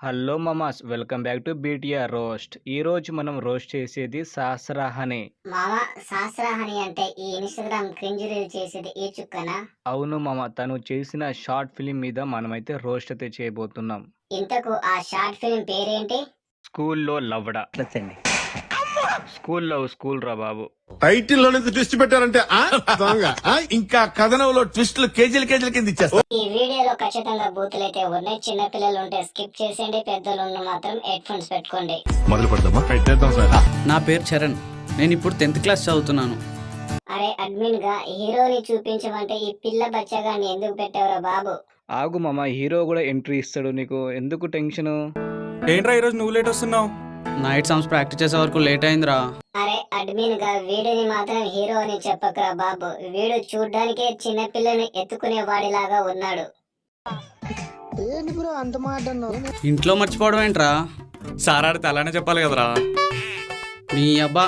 Hello Mama's welcome back to BTR roast. ఈరోజు మనం roast చేసేది సహస్రహని. మామ శాస్త్రహాని అంటే ఈ ఇన్‌స్టాగ్రామ్ క్రింజ్ రీల్ చేసేది ఈ చుక్కనా? అవును మామ, తను చేసిన షార్ట్ ఫిలిం మీద మనమైతే రోస్ట్ అయితే చేయబోతున్నాం. ఇంతకు ఆ షార్ట్ ఫిల్మ్ పేరేంటి? స్కూల్లో లవ్డా. స్కూల్ రా బాబు. టైటిల్ లో ట్విస్ట్ పెట్టారంటే ఇంకా కథనంలో ట్విస్టులు కేజీల కింద ఇచ్చేస్తారు. ఈ వీడియోలో ఖచ్చితంగా బూతులైతే ఉన్నాయి. చిన్న పిల్లలు ఉంటే స్కిప్ చేసేయండి, పెద్దలు ఉన్న మాత్రం హెడ్ ఫోన్స్ పెట్టుకోండి. మొదలు పెడదామా? పెట్టేద్దాం సార్. నా పేరు చరణ్. నేను ఇప్పుడు 10th క్లాస్ చదువుతున్నాను. అరే అడ్మిన్ గా హీరోని చూపించమంటే ఈ పిల్ల బచ్చగాన్ని ఎందుకు పెట్టావురా బాబు? ఆగు మామ, హీరో కూడా ఎంట్రీ ఇస్తాడు, నీకు ఎందుకు టెన్షన్? ఏంట్రా ఈరోజు నువ్వు లేట్ వస్తున్నావు? నైట్ సాంగ్స్ ప్రాక్టీస్ చేసే వరకు లేట్ అయిందిరా. అరే అడ్మిన్ గా వీడిని మాత్రం హీరో అని చెప్పకరా బాబు. వీడు చూడ్డానికే చిన్న పిల్లని ఎత్తుకునే వాడిలాగా ఉన్నాడు. ఇంట్లో మర్చిపోవడం ఏంట్రా? సార్ ఆడితే అలానే చెప్పాలి కదరా. మీ అబ్బా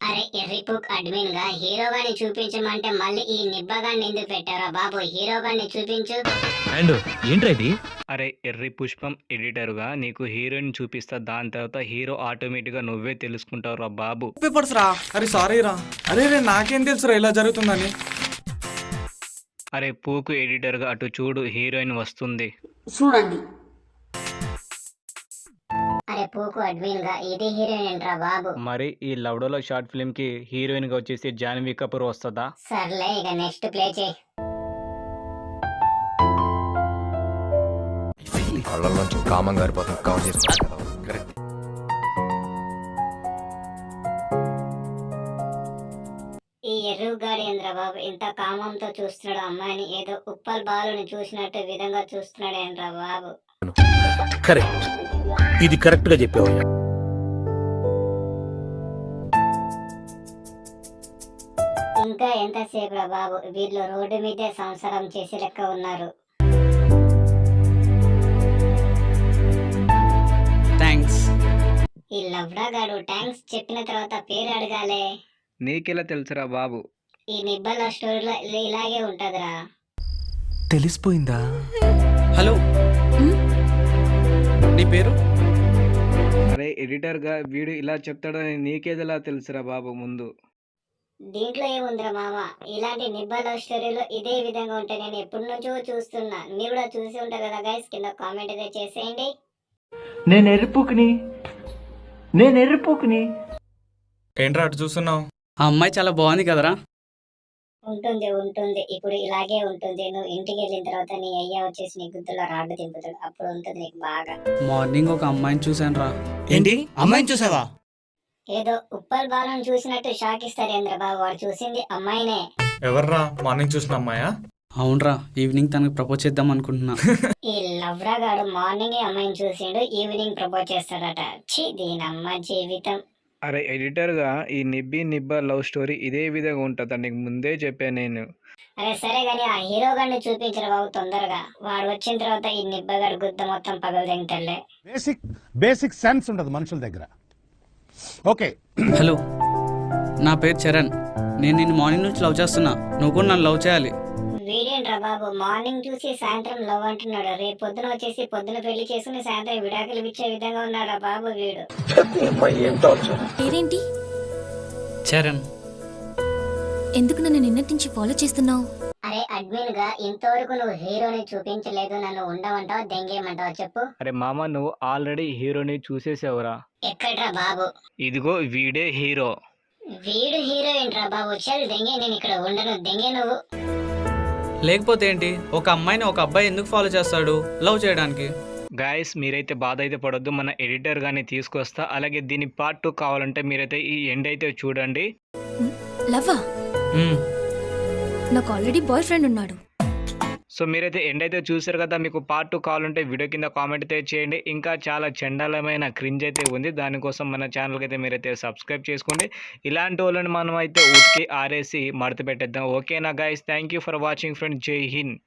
అరే ఎర్రిపుక్ అడ్మిన్ గా హీరోగాన్ని చూపించమంటే మళ్ళీ ఈ నిబ్బగాన్ని ఎందుకు పెట్టారా బాబు? హీరోగాన్ని చూపించు. అరే ఎర్రి పుష్పం ఎడిటర్గా నీకు హీరోయిన్ చూపిస్తా, దాని తర్వాత హీరో ఆటోమేటిక్గా నువ్వే తెలుసుకుంటావు రా బాబు. పేపర్స్ రా. అరే సారీ రా. అరే రే నాకేం తెలుసురా ఇలా జరుగుతుందని. అరే పూకు ఎడిటర్గా అటు చూడు, హీరోయిన్ వస్తుంది. అరే పూకు అడ్మిన్ గా ఇది హీరోయిన్ ఏంట్రా బాబు? మరి ఈ లవ్డోలో షార్ట్ ఫిల్మ్కి హీరోయిన్గా వచ్చేసి జాన్వీ కపూర్ వస్తుందా? సర్లే ఇక నెక్స్ట్ ప్లే చేయి. కళ్ళల్లోంచి కామం గారిపోతుంది. కవర్ చేసుకోవాలి. కరెక్ట్. ఈ ఎర్రుగాడి ఏంద్రా బాబు ఇంత కామంతో చూస్తున్నాడు అమ్మాయిని? ఏదో ఉప్పల్ బాలుని చూసినట్టు విధంగా చూస్తున్నాడు ఏంట్రా బాబు? కరెక్ట్. ఇది కరెక్ట్ గా చెప్పావు. ఇంకా ఎంతసేపు రా బాబు? వీళ్ళు రోడ్డు మీదే సంసారం చేసే లెక్క ఉన్నారు. థ్యాంక్స్. ఈ లవ్డా గాడు థ్యాంక్స్ చెప్పిన తర్వాత పేరు అడగాలే. నీకెలా తెలుసురా బాబు? ఈ నిబ్బల స్టోరీలో ఇలాగే ఉంటదిరా. తెలిసిపోయిందా? హలో, నీ పేరు? అరే ఎడిటర్గా వీడు ఇలా చెప్తాడని నీకేదలా తెలుసురా బాబు ముందు? దీంట్లో ఏముందిరా మామ? ఇలాంటి నిబ్బల స్టోరీలో ఇదే విధంగా ఉంటే నేను ఎప్పటి నుంచో చూస్తున్నా. మీరు కూడా చూసి ఉంటారు కదా గైస్, కింద కామెంట్ అయితే చేసేయండి. నేను ఎర్రిపోకుని ఏంట్రా అటు చూస్తున్నావు? ఆ అమ్మాయి చాలా బాగుంది కదరా. ఉంటుంది ఇప్పుడు ఇలాగే ఉంటుంది. నువ్వు ఇంటికి వెళ్ళిన తర్వాత నీ అయ్య వచ్చేసి నీ గుద్దులో రాడ్డు తింపుతాడు, అప్పుడు ఉంటుంది నీకు బాగా. మార్నింగ్ ఒక అమ్మాయిని చూశాను రా. ఏంటి అమ్మాయిని చూసావా? ఏదో ఉప్పల్ బాలను చూసినట్టు షాక్ ఇస్తారేంద్ర బాబు. వాడు చూసింది అమ్మాయినే. ఎవర్రా మార్నింగ్ చూసిన అమ్మాయా? అవునరా, ఈవినింగ్ తనకు ప్రపోజ్ చేద్దాం అనుకుంటున్నా. ఈ లవ్రా గాడు మార్నింగ్ అమ్మాయిని చూసిండు, ఈవినింగ్ ప్రపోజ్ చేస్తాడట. ఛీ దీని అమ్మ జీవితం. అరే ఎడిటర్గా ఈ నిబ్బ లవ్ స్టోరీ ఇదే విధంగా ఉంటుందా? నీకు ముందే చెప్పాను నేను. అరే సరే గాని ఆ హీరో గాడిని చూపించరు బాబు తొందరగా. వాడు వచ్చిన తర్వాత ఈ నిబ్బగాడు గుద్ద మొత్తం పగలు తింటలే. బేసిక్ సెన్స్ ఉండదు మనుషుల దగ్గర. ఓకే. హలో, నా పేరు చరణ్. నేను నిన్ను మార్నింగ్ నుంచి లవ్ చేస్తున్నా. నువ్వు కూడా నన్ను లవ్ చేయాలి. వీడేంట్రా బాబు మార్నింగ్ చూసి సాయంత్రం లవ్ అంటున్నాడు. రేపు పొద్దున వచ్చేసి పొద్దున పెళ్లి చేసుకుని సాయంత్రం విడాకులు ఇచ్చే విధంగా ఉన్నాడా బాబు వీడు? పేరేంటి? చరణ్. ఎందుకు నన్ను నిన్నటి నుంచి ఫాలో చేస్తున్నావు? అరే అడ్మిన్ గా ఇంతవరకు నువ్వు హీరోని చూపించలేదు. నన్ను ఉండమంటావా దెంగేయమంటావా చెప్పు? అరే మామ, నువ్వు ఆల్రెడీ హీరోని చూసేసావురా. ఎక్కడ్రా బాబు? ఇదిగో వీడే హీరో. వీడు హీరో ఏంట్రా బాబు? చల్ దెంగే, నేను ఇక్కడ ఉండను. దెంగే నువ్వు. లేకపోతే ఏంటి, ఒక అమ్మాయిని ఒక అబ్బాయి ఎందుకు ఫాలో చేస్తాడు లవ్ చేయడానికి? గాయస్ మీరైతే బాధ అయితే పడొద్దు, మన ఎడిటర్ గాని తీసుకొస్తా. అలాగే దీని పార్ట్ 2 కావాలంటే మీరైతే ఈ ఎండ్ అయితే చూడండి. లవ్వా? నాకు ఆల్రెడీ బాయ్ ఫ్రెండ్ ఉన్నాడు. సో మీరైతే ఎండ్ అయితే చూసారు కదా. మీకు పార్ట్ 2 కావాలంటే వీడియో కింద కామెంట్ అయితే చేయండి. ఇంకా చాలా చండాలమైన క్రింజ్ అయితే ఉంది, దానికోసం మన ఛానల్కి అయితే మీరైతే సబ్స్క్రైబ్ చేసుకోండి. ఇలాంటి వాళ్ళని మనం అయితే ఉతికి ఆరేసి మడత పెట్టేద్దాం. ఓకేనా guys? Thank you for watching friends. జై హింద్.